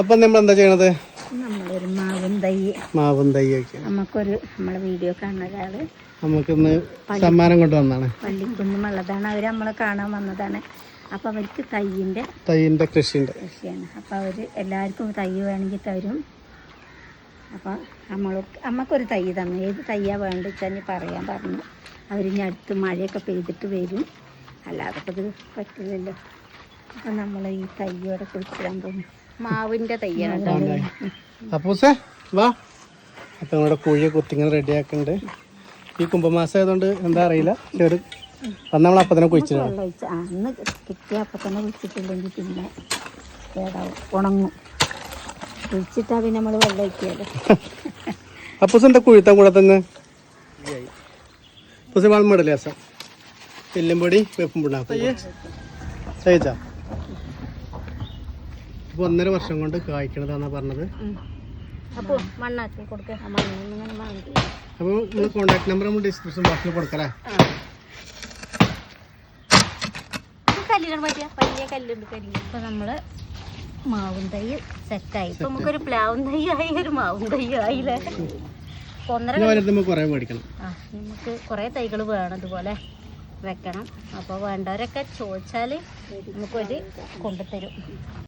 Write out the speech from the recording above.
അപ്പൊ നമ്മൾ എന്താ ചെയ്യണത്? നമ്മളൊരു മാവും തൈ നമുക്കൊരു നമ്മളെ വീഡിയോ കാണുന്ന ഒരാള് നമുക്കിന്ന് സമ്മാനം കൊണ്ടുവന്നാണ്. പള്ളിക്കുന്നും ഉള്ളതാണ്. അവര് നമ്മളെ കാണാൻ വന്നതാണ്. അപ്പൊ അവർക്ക് തൈയിന്റെ കൃഷിയാണ്. അപ്പൊ അവര് എല്ലാവർക്കും തൈ വേണമെങ്കിൽ തരും. അപ്പൊ നമ്മക്കൊരു തൈ തന്നു. ഏത് തയ്യാ വേണ്ടിച്ചാൽ പറയാൻ പറഞ്ഞു. അവരിനി അടുത്ത് മഴയൊക്കെ പെയ്തിട്ട് വരും. അല്ലാതെ ഇത് പറ്റില്ലല്ലോ. അപ്പൊ നമ്മൾ ഈ തൈയോടെ കുഴിച്ചിടാൻ പോകുന്നു. മാവിന്റെ തയ്യാണ്. അപ്പൂസേ വാ. അപ്പൊ നമ്മുടെ കോഴിയെ കുത്തിങ്ങനെ റെഡിയാക്കുന്നുണ്ട്. ഈ കുംഭമാസം ആയതുകൊണ്ട് എന്താ അറിയില്ല, ഒരു നമ്മൾ അപ്പൊ തന്നെ കുഴിച്ചിടാം. അന്ന് കിട്ടിയ അപ്പൊ തന്നെ കുഴിച്ചിട്ടില്ലെങ്കിൽ പിന്നെ കേടാവും, ഉണങ്ങും. കുഴിച്ചിട്ടാ പിന്നെ നമ്മൾ വെള്ളം ഒഴിക്കാലോ. അപ്പൂസിന്റെ കുഴിത്താൻ കൂടെ തന്നെ അപ്പൂസ് വളമിടല്ലേ അസം എല്ലും പൊടി വേപ്പും സഹിച്ചാ. ഇപ്പൊ 1.5 വർഷം കൊണ്ട് കായ്ക്കണതാന്നാ പറഞ്ഞത്. അപ്പൊ മണ്ണാക്കി കൊടുക്കുക. അപ്പൊ നിങ്ങൾ കോണ്ടാക്ട് നമ്പർ നമ്മൾ ഡിസ്ക്രിപ്ഷൻ ബോക്സിൽ കൊടുക്കലേ. വലിയ കല്ലുണ്ട്. ഇപ്പൊ നമ്മള് മാവും തൈ സെറ്റായി. ഇപ്പൊ നമുക്കൊരു പ്ലാവും തൈ ആയി, ഒരു മാവും തൈ ആയില്ലേ. കൊറേ മേടിക്കണം. നമുക്ക് കുറെ തൈകൾ വേണം, ഇതുപോലെ വെക്കണം. അപ്പോൾ വേണ്ടവരൊക്കെ ചോദിച്ചാൽ നമുക്കൊരു കൊണ്ടുതരും.